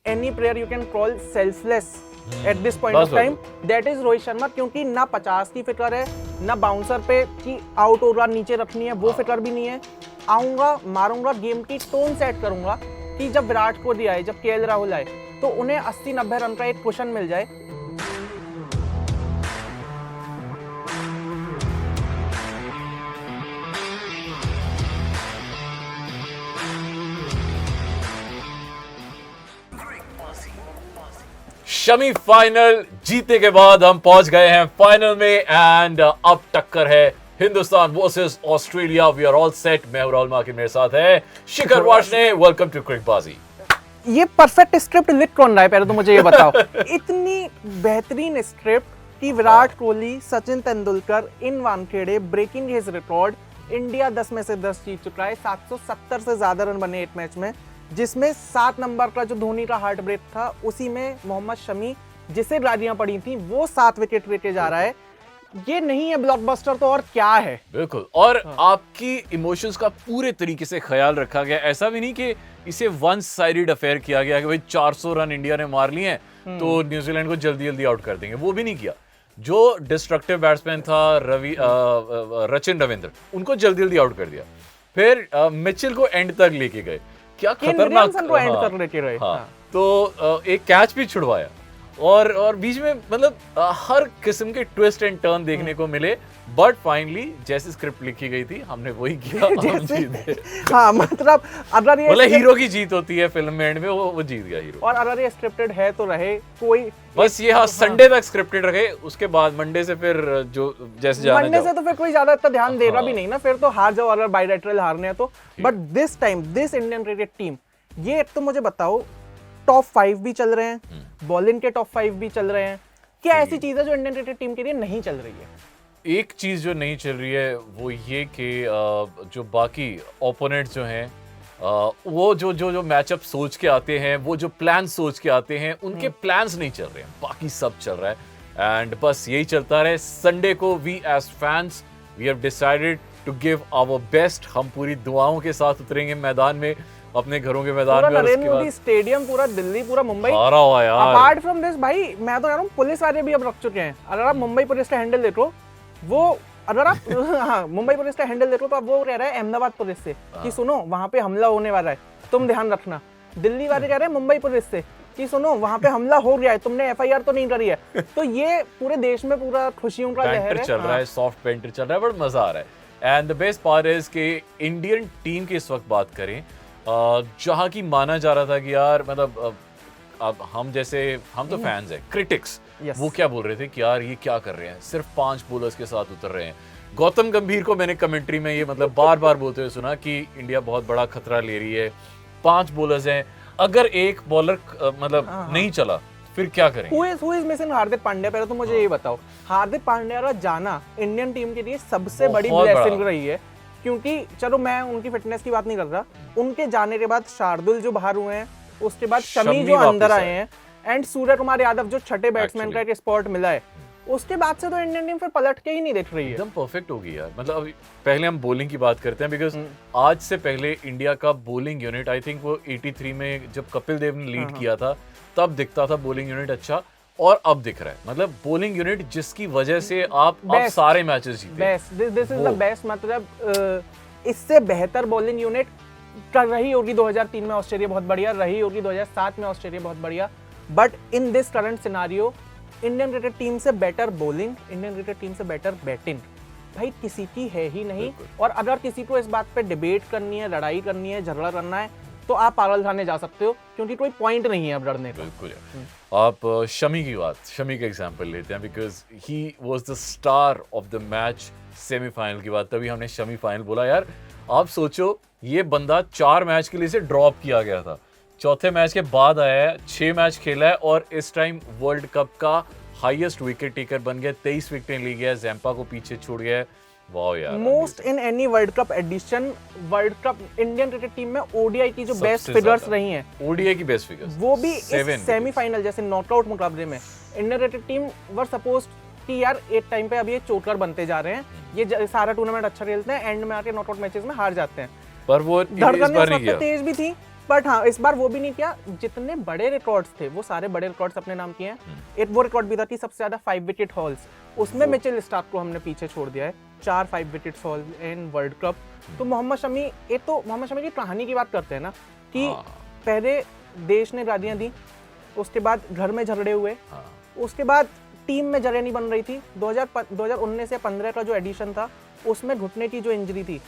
any player you can call selfless at this point of time, that is Rohit Sharma, क्योंकि ना 50 की फिक्र है, ना बाउंसर पे कि आउट ओवर नीचे रखनी है, वो फिक्र भी नहीं है। आऊंगा, मारूंगा, गेम की टोन सेट करूंगा कि जब विराट कोहली आए, जब केएल राहुल आए, तो उन्हें 80-90 रन का एक कुशन मिल जाए। शमी फाइनल जीतने के बाद हम पहुंच गए हैं फाइनल में एंड अब टक्कर है Hindustan versus Australia. We are all set. मैं हूं राहुल माकिन, मेरे साथ है Shikhar Varshney. Welcome to Cricbuzz. ये परफेक्ट स्क्रिप्ट लिख कौन रहा है, पहले तो मुझे ये बताओ। इतनी बेहतरीन स्क्रिप्ट कि Virat Kohli, Sachin Tendulkar in Wankhede breaking his record. India 10 में से 10 जीत चुका है। 770 से ज्यादा रन बने 8 मैच में, जिसमें 7 नंबर का जो धोनी का हार्ट ब्रेक था, उसी में मोहम्मद शमी जिसे गालियां पड़ी थी, वो 7 विकेट लेके जा रहा है। ये नहीं है ब्लॉकबस्टर तो और क्या है। बिल्कुल। और आपकी इमोशंस का पूरे तरीके से ख्याल रखा गया। ऐसा भी नहीं कि इसे वन साइडेड अफेयर किया गया कि भाई 400 रन इंडिया ने मार लिए हैं तो न्यूजीलैंड को जल्दी जल्दी आउट कर देंगे, वो भी नहीं किया। जो डिस्ट्रक्टिव बैट्समैन था रचिन रविंद्र, उनको जल्दी जल्दी आउट कर दिया। फिर मिचेल को एंड तक लेके गए। क्या खतरनाक एंड तक लेके रहे। तो एक कैच भी छुड़वाया और बीच में मतलब हर किस्म के ट्विस्ट एंड टर्न देखने को मिले। बट फाइनली जैसी स्क्रिप्ट लिखी गई थी हमने वही किया, हम जीत गए। हाँ, मतलब अगर ये हीरो की जीत होती है फिल्म में, एंड में वो जीत गया हीरो। और अगर ये स्क्रिप्टेड है तो रहे कोई बस ये, हाँ, संडे तक स्क्रिप्टेड रहे। उसके बाद मंडे से फिर जो जैसे जाना मंडे से तो फिर कोई ज्यादा इतना ध्यान देगा भी नहीं ना, फिर तो हार जाओ अगर बायलैटरल हारने हैं तो। But this time this Indian cricket team, ये तो मुझे बताओ, टॉप 5 भी चल रहे हैं, बॉलिंग के टॉप 5 भी चल रहे हैं। क्या ऐसी चीज है जो इंडियन क्रिकेट टीम के लिए नहीं चल रही है? एक चीज जो नहीं चल रही है वो ये कि जो बाकी ओपोनेंट्स जो हैं, वो जो मैचअप सोच के आते हैं, वो जो प्लान सोच के आते हैं, उनके प्लान्स नहीं चल रहे हैं। बाकी सब चल रहा है एंड बस यही चलता रहे। संडे को we as fans we have decided to give our best. हम पूरी दुआओं के साथ उतरेंगे मैदान में, अपने घरों के मैदान में। नरेंद्र मोदी स्टेडियम, पूरा दिल्ली, पूरा मुंबई हारा हुआ यार। अपार्ट फ्रॉम दिस भाई, मैं तो कह रहा हूँ पुलिस वाले भी अब रख चुके हैं। अगर आप मुंबई पुलिस का हैंडल देखो, वो अगर आप हाँ, मुंबई पुलिस का हैंडल देखो तो अब वो कह रहा है अहमदाबाद पुलिस से कि सुनो वहां पे हमला होने वाला है, तुम ध्यान रखना। दिल्ली वाले कह रहे हैं मुंबई पुलिस से कि सुनो वहां पे हमला हो गया है, तुमने एफआईआर तो नहीं करी है। तो ये पूरे देश में पूरा खुशियों का लहर है, चल रहा है, सॉफ्ट पेंटर चल रहा है, बड़ा मजा आ रहा है। And the best part is कि इंडियन टीम की इस वक्त बात करें, जहां की माना जा रहा था कि यार मतलब अब हम तो फैंस हैं, क्रिटिक्स वो क्या बोल रहे थे कि यार ये क्या कर रहे हैं, सिर्फ 5 बॉलर्स के साथ उतर रहे हैं। गौतम गंभीर को मैंने कमेंट्री में ये मतलब बार बार बोलते हुए सुना कि इंडिया बहुत बड़ा खतरा ले रही है, 5 बॉलर्स हैं, अगर एक बॉलर मतलब नहीं चला फिर क्या करेंगे। Who is missing Hardik Pandya? पहले तो मुझे ये बताओ, हार्दिक पांड्या का जाना इंडियन टीम के लिए सबसे बड़ी ब्लेसिंग रही है। क्योंकि चलो मैं उनकी फिटनेस की बात नहीं कर रहा, उनके जाने के बाद शार्दुल जो बाहर हुए हैं, उसके बाद शमी जो अंदर आए हैं, एंड सूर्य कुमार यादव जो छठे बैट्समैन का एक स्पॉट मिला है, उसके बाद से तो इंडियन टीम फिर पलट के ही नहीं दिख रही है। एकदम परफेक्ट होगी यार। मतलब अभी पहले हम बॉलिंग की बात करते हैं, बिकॉज आज से पहले इंडिया का बॉलिंग यूनिट, आई थिंक वो 83 में जब कपिल देव ने लीड किया था तब दिखता था बॉलिंग यूनिट अच्छा, और अब दिख रहा है मतलब बॉलिंग यूनिट जिसकी वजह से आप सारे मैचेस जीते। Best, this is the best. मतलब इससे बेहतर बॉलिंग यूनिट रही होगी 2003 में ऑस्ट्रेलिया बहुत बढ़िया, रही होगी 2007 में ऑस्ट्रेलिया बहुत बढ़िया, but in this current scenario Indian cricket team से better bowling, Indian cricket team से बेटर बैटिंग भाई किसी की है ही नहीं। और अगर किसी को इस बात पे डिबेट करनी है, लड़ाई करनी है, झगड़ा करना है, तो आप पागल खाने जा सकते हो, क्योंकि कोई पॉइंट नहीं है अब लड़ने का। बिल्कुल। आप शमी का एग्जांपल लेते हैं, because he was the star of the match. Semifinal की बात, तभी हमने शमी फाइनल बोला। यार आप सोचो, ये बंदा 4 मैच के लिए से ड्रॉप किया गया था, चौथे मैच के बाद आया है, 6 मैच खेला है और इस टाइम वर्ल्ड कप का हाईएस्ट विकेट टेकर बन गया, 23 विकेटें ले गया, ज़ैम्पा को पीछे छोड़ गया है। वाओ यार, most in any world cup edition. World cup Indian cricket team में ओडीआई की जो बेस्ट फिगर्स रही हैं, ओडीआई की बेस्ट फिगर्स, वो भी इस सेमीफाइनल जैसे नॉकआउट मुकाबले में इंडियन क्रिकेट टीम वर सपोज्ड कि यार एक टाइम पे अब ये चोकर बनते जा रहे हैं, ये सारा टूर्नामेंट अच्छा खेलते हैं, एंड में आके नॉकआउट मैचेस में हार जाते हैं। पर वो धड़कनें तेज भी थी, बट हाँ इस बार वो भी नहीं किया, जितने बड़े रिकॉर्ड्स थे वो सारे बड़े रिकॉर्ड्स अपने नाम किए हैं। एक वो रिकॉर्ड भी था कि सबसे ज्यादा 5 विकेट हॉल्स, उसमें मिचेल स्टार्क को हमने पीछे छोड़ दिया है, 4 5 wicket haul in world cup. तो मोहम्मद शमी, एक तो मोहम्मद शमी की कहानी की बात करते हैं ना कि पहले देश ने गालियां दी, उसके बाद घर में झगड़े हुए, उसके बाद टीम में जगह नहीं बन रही थी। 2019 से 15 का जो एडिशन था उसमें घुटने की जो इंजरी थी,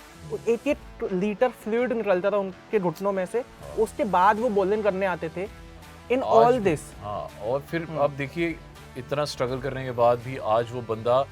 1-1 लीटर फ्लूइड निकलता था उनके घुटनों में से, उसके बाद वो बॉलिंग करने आते थे इन ऑल दिस। और फिर अब देखिए इतना स्ट्रगल करने के बाद भी आज वो बंदा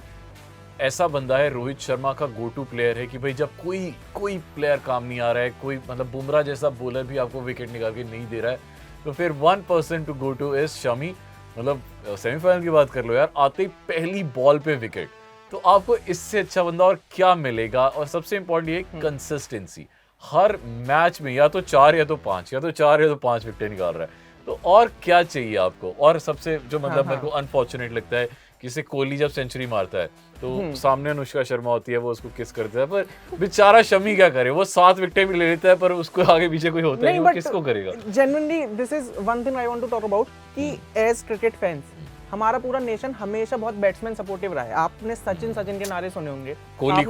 ऐसा बंदा है, रोहित शर्मा का गो टू प्लेयर है कि भाई जब कोई प्लेयर काम नहीं आ रहा है, कोई मतलब बुमराह जैसा बॉलर भी आपको विकेट निकाल के नहीं दे रहा है, तो फिर 1% to go to is Shami. मतलब सेमीफाइनल की बात कर लो यार, आते ही पहली बॉल पे विकेट, तो आपको इससे अच्छा बंदा और क्या मिलेगा। और सबसे इंपॉर्टेंट ये कंसिस्टेंसी, हर मैच में या तो 4 या तो 5 विकेट निकाल रहा है, तो और क्या चाहिए आपको। और सबसे जो मतलब मेरे को अनफॉर्चुनेट लगता है, किसी कोहली जब सेंचुरी मारता है तो सामने अनुष्का शर्मा होती है, वो उसको किस करता है, पर बेचारा शमी क्या करे, वो 7 विकेट भी ले लेता है पर उसको आगे पीछे कोई होता नहीं, वो किसको करेगा। Genuinely this is one thing I want to talk about कि एज क्रिकेट फैंस हमारा पूरा नेशन हमेशा बहुत बैट्समैन सपोर्टिव रहा है। आपने सचिन के नारे सुने होंगे, कोहली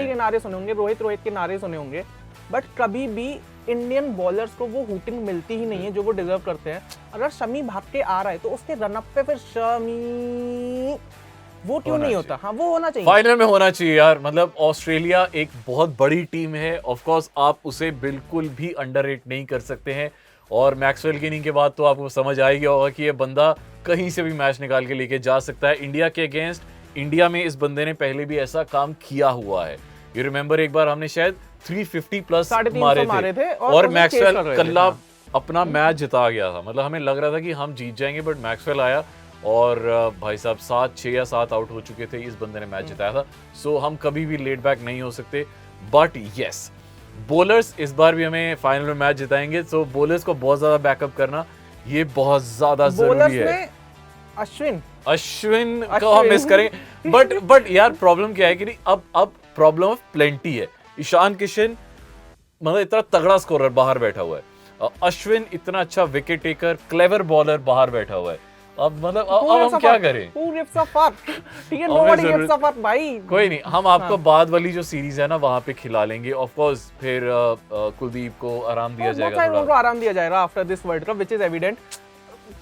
के नारे सुने होंगे, रोहित के नारे सुने होंगे, बट कभी भी इंडियन बॉलर्स को वो हुटिंग मिलती ही नहीं है जो वो डिजर्व करते हैं। अगर शमी भाग के आ रहा है तो उसके रनअप पे फिर शमी वो क्यों नहीं होता? हाँ वो होना चाहिए, फाइनल में होना चाहिए यार। मतलब ऑस्ट्रेलिया एक बहुत बड़ी टीम है, ऑफ कोर्स आप उसे बिल्कुल भी अंडररेट नहीं कर सकते हैं। और मैक्सवेल की इनिंग के बाद तो आपको समझ आ गया होगा कि ये बंदा कहीं से भी मैच निकाल के लेके जा सकता है इंडिया के अगेंस्ट। इंडिया में इस बंदे ने पहले भी ऐसा काम किया हुआ है। यू रिमेंबर एक बार हमने शायद 350 प्लस मारे थे और मैक्सवेल कल्ला अपना मैच जिता गया था। मतलब हमें लग रहा था कि हम जीत जाएंगे, बट मैक्सवेल आया और भाई साहब 6 या 7 आउट हो चुके थे, इस बंदे ने मैच जिताया था। सो हम कभी भी लेट बैक नहीं हो सकते। बट यस, बॉलर्स इस बार भी हमें फाइनल में मैच जिताएंगे, सो बॉलर्स को बहुत ज्यादा बैकअप करना ये बहुत ज्यादा जरूरी है। अश्विन को हम मिस करें, बट यार प्रॉब्लम क्या है कि अब प्रॉब्लम ऑफ प्लेंटी है। ईशान किशन मतलब इतना तगड़ा स्कोरर बाहर बैठा हुआ है, अश्विन इतना अच्छा विकेट टेकर, क्लेवर बॉलर बाहर बैठा हुआ है। अब मतलब अब हम क्या करें? भाई कोई नहीं, हम आपको बाद वाली जो सीरीज है ना वहां पे खिला लेंगे। ऑफ कोर्स फिर कुलदीप को आराम दिया जाएगा, उनको आराम दिया जाएगा after this world cup which is evident.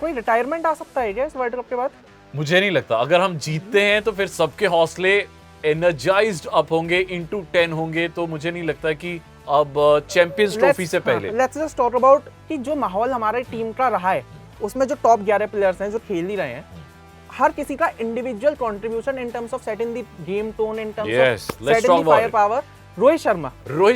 कोई रिटायरमेंट आ सकता है क्या इस वर्ल्ड कप के बाद? मुझे नहीं लगता। अगर हम जीतते हैं तो फिर सबके हौसले एनर्जाइज्ड अप होंगे, इनटू 10 होंगे। तो मुझे नहीं लगता कि अब चैंपियंस ट्रॉफी से पहले लेट्स जस्ट टॉक अबाउट कि जो माहौल हमारे टीम का रहा है उसमें जो टॉप 11 प्लेयर्स हैं जो खेल ही रहे हैं, हर किसी का individual contribution in terms of setting the game tone, in terms of setting the fire power. Rohit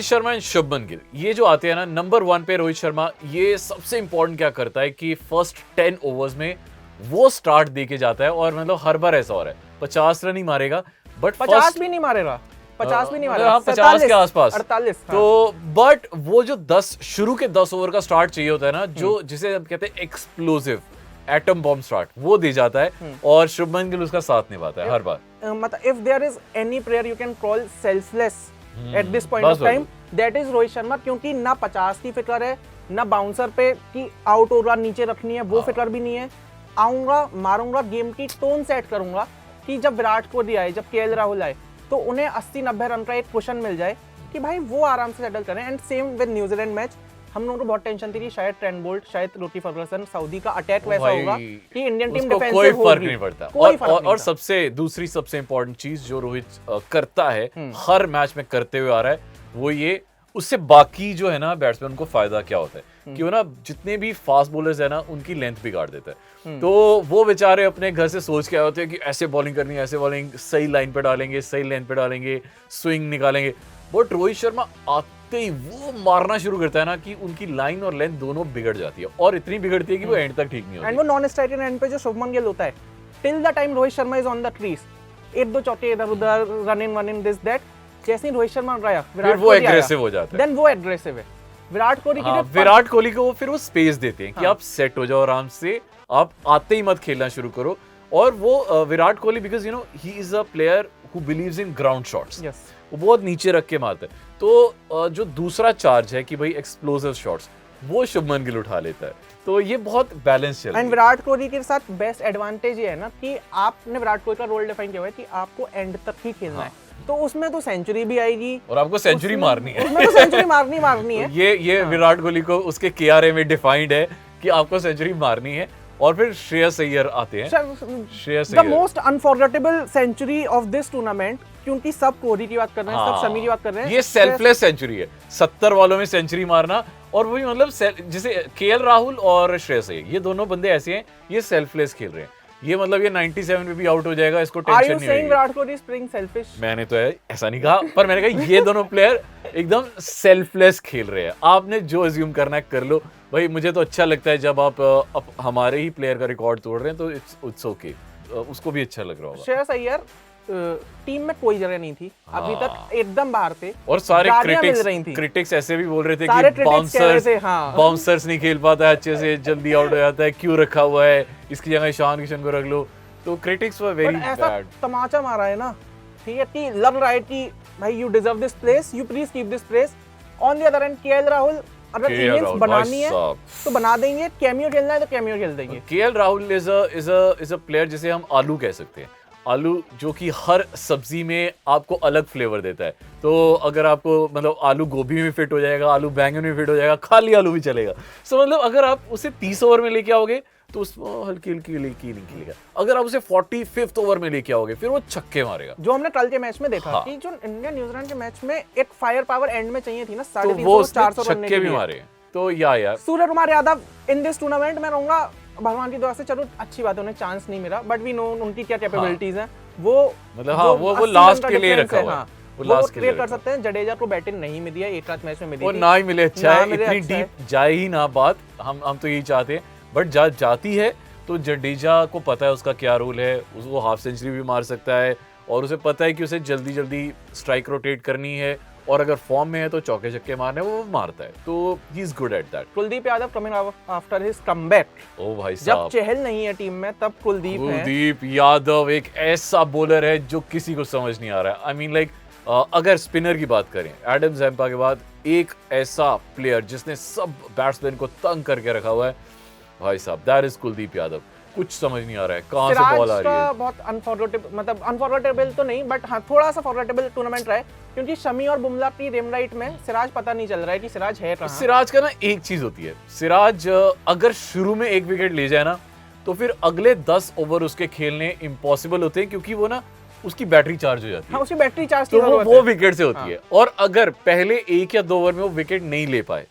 Sharma and Shubman Gill, ये जो आते हैं ना नंबर 1 पे रोहित शर्मा, ये सबसे इंपॉर्टेंट क्या करता है कि फर्स्ट 10 ओवर्स में वो स्टार्ट दे के जाता है। और मतलब हर बार ऐसा हो रहा है, 50 रन ही मारेगा, बट 50 भी नहीं मारेगा, 50 भी नहीं मारेगा, 50 के आसपास 48। तो बट वो जो 10 शुरू के 10 ओवर का स्टार्ट चाहिए होता है ना, जो जिसे हम कहते हैं एक्सप्लोसिव एटम बॉम्ब स्टार्ट, वो दे जाता है। और शुभमन गिल उसका साथ निभाता है हर बार। मतलब if there is any player you can call selfless at this point of time, that is Rohit Sharma. क्योंकि ना 50 की फिक्र है, ना बाउंसर पे कि आउट ओवर नीचे रखनी है, वो फिक्र भी नहीं है। आऊंगा, मारूंगा, गेम की टोन सेट करूंगा कि जब विराट कोहली आए, जब केएल राहुल आए, तो उन्हें 80-90 रन का एक कुशन मिल जाए कि भाई वो आराम से सेटल करें। And same with New Zealand match, हम लोगों को बहुत टेंशन थी कि शायद ट्रेंट बोल्ट, शायद रोकी फर्गुसन, सऊदी का अटैक वैसा होगा कि इंडियन टीम डिफेंसिव होगी, कोई फर्क नहीं पड़ता। और सबसे दूसरी सबसे इंपॉर्टेंट चीज जो रोहित करता है, हर मैच में करते हुए आ रहा है, वो ये उससे बाकी जो है ना बैट्समैन को फायदा क्या होता है कि वो ना जितने भी फास्ट बॉलर्स है ना उनकी लेंथ बिगाड़ देता है। तो वो बेचारे अपने घर से सोच के आए होते हैं कि ऐसे बॉलिंग करनी है, ऐसे बॉलिंग सही लाइन पे डालेंगे, सही लेंथ पे डालेंगे, स्विंग निकालेंगे। बट रोहित शर्मा आते ही वो मारना शुरू करता है ना कि उनकी लाइन और लेंथ दोनों बिगड़ जाती है, और इतनी बिगड़ती है कि वो एंड तक ठीक नहीं होती। एंड वो नॉन स्ट्राइकर एंड पे जो शुभमन गिल होता है, till the time Rohit Sharma is on the trees, 1-2 चौके इधर उधर, रन इन दिस दैट, जैसे ही रोहित शर्मा आया, फिर वो एग्रेसिव हो जाता है। देन वो एग्रेसिव है। विराट कोहली को फिर वो स्पेस देते हैं कि आप सेट हो जाओ आराम से, आप आते ही मत खेलना शुरू करो। और वो Virat Kohli, because you know he is a player who believes in ground shots, वो बहुत नीचे रख के मारता है। तो जो दूसरा चार्ज है कि भाई एक्सप्लोसिव शॉट्स, वो शुभमन गिल उठा लेता है। तो ये बहुत बैलेंस चल रहा एंड है। विराट कोहली के साथ बेस्ट एडवांटेज ये है ना कि आपने विराट कोहली का रोल डिफाइन किया हुआ है कि आपको एंड तक ही खेलना है, तो उसमें तो सेंचुरी भी आएगी और आपको सेंचुरी मारनी है। उसमें तो सेंचुरी मारनी है। ये विराट कोहली को उसके केआरए में डिफाइंड है कि आपको सेंचुरी मारनी है। और फिर श्रेयस अय्यर आते हैं। Shreyas the most unforgettable century of this tournament, क्योंकि सब कोहली की बात कर रहे हैं, सब शमी की बात कर रहे हैं, ये सेल्फलेस सेंचुरी है, 70 वालों में सेंचुरी मारना। और वही मतलब जैसे केएल राहुल और श्रेयस अय्यर, ये दोनों बंदे ऐसे हैं, ये सेल्फलेस खेल रहे हैं। ये मतलब ये 97 में भी आउट हो जाएगा, इसको Are टेंशन you नहीं saying होगी। Virat Kohli is playing selfish? मैंने तो ऐसा नहीं कहा, पर मैंने कहा ये दोनों प्लेयर एकदम सेल्फलेस खेल रहे हैं। आपने जो अज्यूम करना है कर लो भाई। मुझे तो अच्छा लगता है जब आप हमारे ही प्लेयर का रिकॉर्ड तोड़ रहे हैं, तो इट्स ओके, उसको भी अच्छा लग रहा होगा। श्रेयस अय्यर टीम में कोई जगह नहीं थी अभी तक, एकदम बाहर थे, और सारे गालियां मिल रही थी। क्रिटिक्स ऐसे भी बोल रहे थे सारे कि critics कह रहे थे, हाँ। बाउंसर्स नहीं खेल पाता है अच्छे से, जल्दी आउट हो जाता है, क्यों रखा हुआ है, इसकी जगह ईशान किशन को रख लो। तो क्रिटिक्स वर वेरी ऐसा बैड। तमाचा मारा है ना, ठीक है, कि लग रहा है कि भाई you deserve this place, you please keep this place. On the other and KL Rahul, अगर इनिंग्स बनानी है तो बना देंगे, कैमियो खेलना है तो कैमियो खेल देंगे। KL Rahul is a player जिसे हम आलू कह सकते हैं। आलू जो कि हर सब्जी में आपको अलग फ्लेवर देता है। तो अगर आपको मतलब आलू गोभी में फिट हो जाएगा, आलू बैंगन में फिट हो जाएगा, खाली आलू भी चलेगा। सो मतलब अगर आप उसे 30 ओवर में लेके आओगे तो उसमें हल्की हल्की नहीं खेलेगा। अगर आप उसे 45th ओवर में लेके आओगे फिर वो छक्के मारेगा। जो हमने कल के मैच में देखा हाँ। कि जो इंडिया न्यूजीलैंड के मैच में एक फायर पावर एंड में चाहिए थी ना, तो 350 वो उसने 400 रन छक्के भी मारे। तो यार Suryakumar Yadav in this tournament में रहूंगा भगवान की दुआ से, चलो अच्छी बात है उन्हें चांस नहीं मिला, बट वी नो उनकी क्या कैपेबिलिटीज हैं। वो मतलब हाँ, वो लास्ट के लिए रखा हुआ है। वो लास्ट के लिए कर सकते हैं। जडेजा को बैटिंग नहीं मिली है, एक मैच में मिली वो थी, ना ही मिले अच्छा है, मिले इतनी अच्छा है। डीप जाए ही ना बात। हम तो यही चाहते हैं, बट जाती है तो जडेजा को पता है उसका क्या रोल है। वो हाफ सेंचुरी भी मार सकता है और उसे पता है कि उसे जल्दी जल्दी स्ट्राइक रोटेट करनी है, और अगर फॉर्म में है तो चौके छक्के मारने वो मारता है। तो he is good at that. Kuldeep Yadav coming after his comeback. ओ भाई जब साहब, चहल नहीं है टीम में तब कुलदीप यादव एक ऐसा बॉलर है जो किसी को समझ नहीं आ रहा है। आई मीन लाइक अगर स्पिनर की बात करें, एडम ज़ैम्पा के बाद एक ऐसा प्लेयर जिसने सब बैट्समैन को तंग करके रखा हुआ है, भाई साहब, दैट इज कुलदीप यादव। कुछ समझ नहीं आ रहा है कहां से बॉल आ रही है। बहुत अनफॉरगेटेबल, मतलब अनफॉरगेटेबल तो नहीं, बट हाँ थोड़ा सा फॉरगेटेबल टूर्नामेंट रहा है, क्योंकि शमी और बुमराह की रेमराइट में सिराज पता नहीं चल रहा है कि सिराज है कहां। सिराज का ना एक चीज होती है, सिराज अगर शुरू में एक विकेट ले जाए ना तो फिर अगले 10 ओवर उसके खेलने इम्पॉसिबल होते हैं, क्योंकि वो ना उसकी बैटरी चार्ज हो जाती है। हाँ, उसकी बैटरी चार्ज तो वो विकेट से होती है। और अगर पहले 1 या 2 ओवर में वो विकेट नहीं ले पाए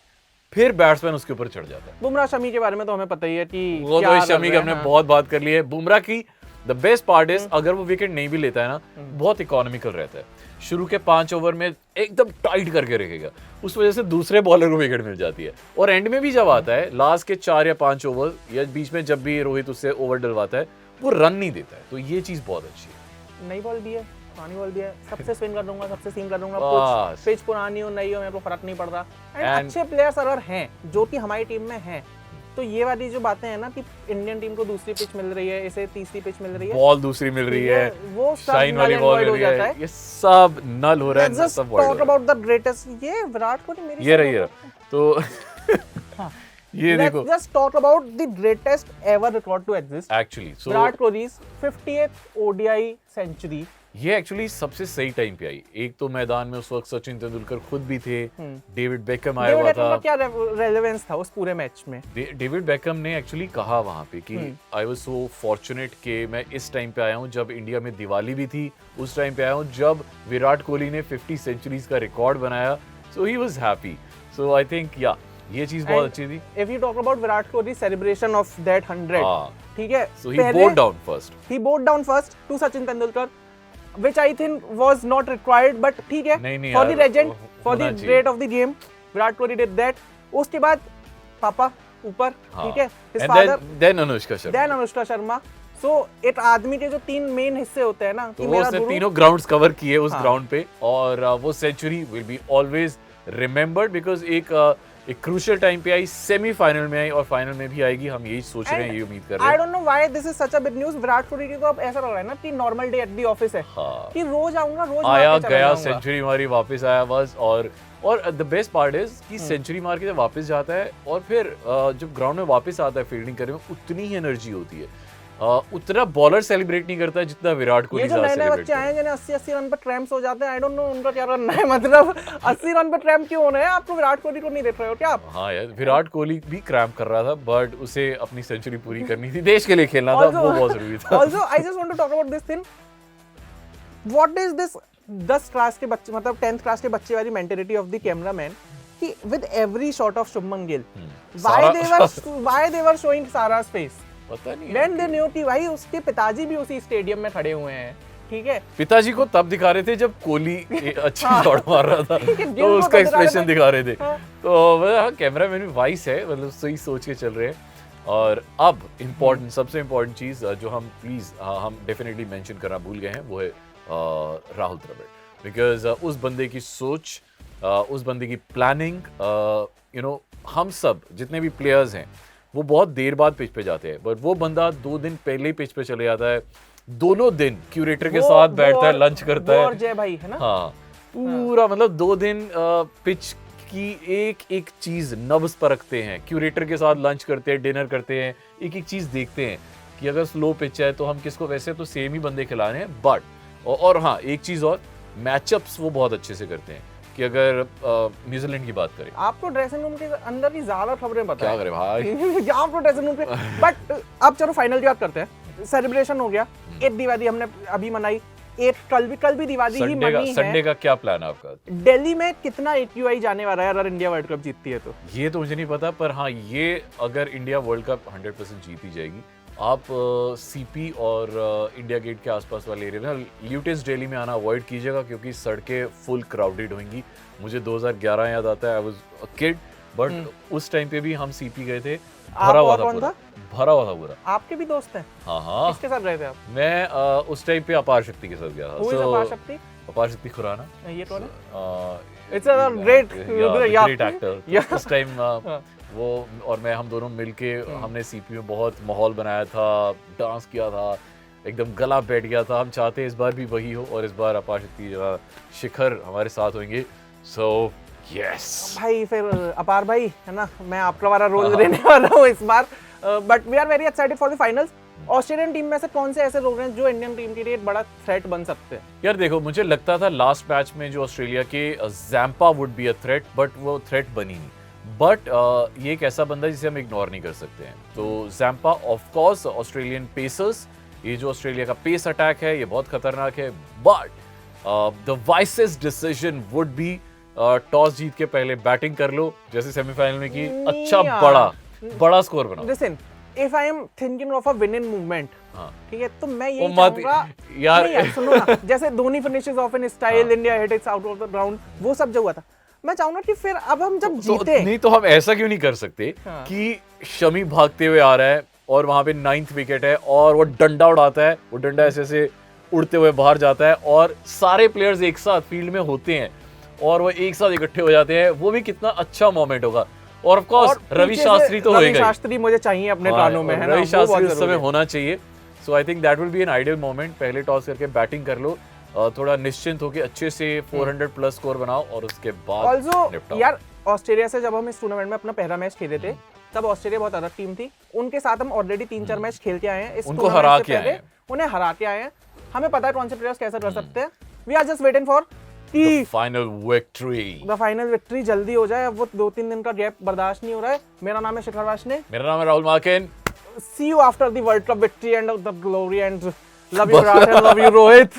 फिर बैट्समैन उसके ऊपर चढ़ जाता है। बुमराह शमी के बारे में तो हमें पता ही है कि वो तो शमी की हमने बहुत बात कर ली है। बुमराह की द बेस्ट पार्ट इज अगर वो विकेट नहीं भी लेता है ना, बहुत इकोनॉमिकल रहता है। शुरू के 5 ओवर में एकदम टाइट करके रखेगा, उस वजह से दूसरे बॉलर को विकेट मिल जाती है। और एंड में भी जब आता है लास्ट के 4 या 5 ओवर या बीच में जब भी रोहित उससे ओवर डलवाता है, वो रन नहीं देता है। तो ये चीज बहुत अच्छी है। नई बॉल भी है, पुरानी बॉल भी है, सबसे स्विंग कर दूंगा, सबसे सीम कर दूंगा, बस। पिच पुरानी हो नई हो मेरे को फर्क नहीं पड़ रहा। एंड And- अच्छे प्लेयर्स अगर हैं जो कि हमारी टीम में हैं, तो ये वाली जो बातें हैं ना कि इंडियन टीम को दूसरी पिच मिल रही है, इसे तीसरी पिच मिल रही है, बॉल दूसरी मिल रही है, वो सब शाइन वाली null and बॉल void मिल हो रही जाता है, है। ये सब नल हो रहा है, Let's सब just void हो talk रहा है। about the greatest, ये विराट कोहली मेरी ये रही है तो ये Let's देखो just talk about the greatest ever record to exist. Actually Virat Kohli's 50th ODI century. ये एक्चुअली सबसे सही टाइम पे आई। एक तो मैदान में उस वक्त सचिन तेंदुलकर खुद भी थे, डेविड बेकहम आया हुआ डेविड बेकहम था। का क्या रेलेवेंस था उस पूरे मैच में? डेविड बेकहम ने एक्चुअली कहा वहां पे कि आई वाज सो फॉर्चुनेट कि मैं इस टाइम पे आया हूं जब इंडिया में दिवाली भी थी, उस टाइम पे आया हूं जब विराट कोहली ने 50 सेंचुरीज का रिकॉर्ड बनाया। So he was happy. So I think या ये चीज बहुत अच्छी थी। If you talk about Virat Kohli celebration of that 100, हाँ। ठीक है, So he bowed down first. He bowed down first to Sachin Tendulkar, which I think was not required, but ठीक है, नहीं for यार, the legend, for the होना चाहिए। great of the game, Virat Kohli did that. उसके बाद पापा ऊपर, हाँ। ठीक है, his And father, then Anushka Sharma. then Anushka Sharma. So एक आदमी के जो 3 मेन हिस्से होते हैं ना, कि तो मेरा उसने गुरु, तीनों ग्राउंड्स कवर किए उस हाँ। ग्राउंड पे, और वो century will be always remembered because एक एक क्रूशियल टाइम पे आई, सेमीफाइनल में आई और फाइनल में भी आएगी, हम यही सोच रहे हैं, यही उम्मीद कर रहे आई हैं। Don't know why this is such a big news. Virat Kohli को अब ऐसा लग रहा है ना कि normal day at the office है, हाँ। कि रोज आऊंगा, रोज आया मार के चला गया, जाऊंगा। सेंचुरी मारी, वापस आया बस। और द बेस्ट पार्ट इज कि सेंचुरी मार के जब वापस जाता है और फिर जब ग्राउंड में वापस आता है फील्डिंग करने में, उतनी ही एनर्जी होती है। उतना बॉलर सेलिब्रेट नहीं करता है जितना विराट कोहली ये जो नए नए बच्चे आए हैं जिन्हें 80-80 रन पे ट्रैम्प्स हो जाते हैं, आई डोंट नो उनका क्या करना है, मतलब 80 रन पे ट्रैम्प क्यों होना है? आपको विराट कोहली को नहीं देख रहे हो क्या आप? हाँ यार, विराट कोहली भी क्रैम्प कर रहा था, बट उसे अपनी सेंचुरी पूरी करनी थी, देश के लिए खेलना था, वो बहुत जरूरी था। Also, I just want to talk about this thing. What is this 10 class के बच्चे, मतलब 10th क्लास के बच्चे वाली मेंटालिटी ऑफ द कैमरामैन कि with every shot of Shubman Gill, why they were showing सारा's face? पता नहीं When they knew कि भाई उसके पिताजी भी उसी स्टेडियम में खड़े हुए हैं, ठीक है? पिताजी को तब दिखा रहे थे जब कोहली अच्छी शॉट मार रहा था, ठीक है, गिल तो को उसका तब दिखा रहे एक्सप्रेशन थे। दिखा रहे थे। हाँ। तो कैमरामैन भी वाइस है, मतलब सही सोच के चल रहे हैं। और अब इम्पोर्टेंट, सबसे इम्पोर्टेंट चीज जो हम प्लीज हम डेफिनेटली मेंशन करना भूल गए हैं, वो है राहुल द्रविड़। बिकॉज उस बंदे की सोच, उस बंदे की प्लानिंग, यू नो, हम सब जितने भी प्लेयर्स हैं वो बहुत देर बाद पिच पे जाते हैं, बट वो बंदा 2 दिन पहले ही पिच पे चले जाता है, दोनों दिन क्यूरेटर के साथ बैठता है, लंच करता है। और जय भाई है ना? हाँ, पूरा मतलब 2 दिन पिच की एक एक चीज नब्ज परखते हैं, क्यूरेटर के साथ लंच करते हैं, डिनर करते हैं, एक एक चीज देखते हैं कि अगर स्लो पिच है तो हम किसको, वैसे तो सेम ही बंदे खिला रहे हैं, बट और हाँ, एक चीज और, मैचअप्स वो बहुत अच्छे से करते हैं। कि अगर न्यूजीलैंड की बात करें, आपको ड्रेसिंग रूम के अंदर की ज्यादा खबरें पता क्या है। करें भाई, आपको ड्रेसिंग रूम पे, बट अब चलो फाइनल की बात करते हैं। सेलिब्रेशन हो गया, 8 दिवाली हमने अभी मनाई, 8 कल भी दिवाली ही मनी है। संडे का क्या प्लान है आपका? दिल्ली में कितना AQI जाने वाला है अगर इंडिया वर्ल्ड कप जीतती है तो? ये तो मुझे नहीं पता, पर हाँ, ये अगर इंडिया वर्ल्ड कप 100% जीती जाएगी, आप सीपी और इंडिया गेट के आसपास वाले एरिया में, ल्यूटेंस डेली में आना अवॉइड कीजिएगा, क्योंकि सड़कें फुल क्राउडेड होंगी। मुझे 2011 याद आता है, I was a kid, but उस टाइम पे भी हम सीपी गए थे, भरा हुआ था पूरा, भरा हुआ था पूरा। आपके भी दोस्त हैं? हाँ, किसके साथ गए थे आप? मैं उस टाइम पे अपार शक्ति के साथ गया था। Who is अपार शक्ति? अपार शक्ति खुराना, ये कौन है? It's a great actor. उस टाइम वो और मैं, हम दोनों मिलके हमने सीपी में बहुत माहौल बनाया था, डांस किया था, एकदम गला बैठ गया था। हम चाहते हैं इस बार भी वही हो, और इस बार अपार शक्ति शिखर हमारे साथ होंगे। सो यस भाई, फिर अपार भाई है ना, मैं आपका वाला रोल लेने वाला हूँ इस बार, but we are very excited for the finals. Australian team में से कौन से ऐसे लोग हैं जो इंडियन टीम के लिए एक बड़ा थ्रेट बन सकते हैं? यार देखो, मुझे लगता था लास्ट मैच में जो ऑस्ट्रेलिया के Zampa would be a threat, but वो थ्रेट बनी नहीं। बट ये एक ऐसा बंदा है जिसे हम इग्नोर नहीं कर सकते हैं। तो Zampa, of course, Australian pacers, ये जो ऑस्ट्रेलिया का पेस अटैक है ये बहुत खतरनाक है, but the wisest decision would be toss जीत के पहले बैटिंग कर लो, जैसे सेमीफाइनल में की, अच्छा बड़ा स्कोर बनाओ। Listen, if I am thinking of a winning movement, ठीक है, तो मैं ये मत चाहूंगा यार, सुनो ना, जैसे Dhoni finishes of in style, India hit it's out of the ground, वो सब जो हुआ था, मैं चाहूंगा कि फिर अब हम जब जीते नहीं तो हम ऐसा क्यों नहीं कर सकते कि शमी भागते हुए आ रहा है और वहां पे 9th विकेट है और वो डंडा उड़ाता है, वो डंडा ऐसे ऐसे उड़ते हुए बाहर जाता है और सारे प्लेयर्स एक साथ फील्ड में होते हैं और वो एक साथ इकट्ठे हो जाते हैं, वो भी कितना अच्छा मोमेंट होगा। और ऑफ कोर्स रवि शास्त्री तो होएगा, रवि शास्त्री मुझे चाहिए अपने कानों में, है ना, रवि शास्त्री उस समय होना चाहिए। So I think that will be an ideal moment. पहले टॉस करके बैटिंग कर लो, थोड़ा निश्चिंत होकर अच्छे से 400 प्लस स्कोर बनाओ और उसके बाद ऑल्सो यार, ऑस्ट्रेलिया से जब हम इस टूर्नामेंट में अपना पहला मैच खेले थे, तब ऑस्ट्रेलिया बहुत अलग टीम थी। उनके साथ हम ऑलरेडी 3-4 मैच खेल के आए हैं, इस उनको हरा के आए हैं, उन्हें हरा के आए हैं। हमें पता है कौन से प्लेयर्स कैसे कर सकते हैं। We are just waiting for the final victory जल्दी हो जाए। अब वो 2-3 दिन का गैप बर्दाश्त नहीं हो रहा है। मेरा नाम है शिखर वाशने, मेरा नाम है राहुल मार्किन। See you after the world cup victory and the glory and love you Virat and love you Rohit.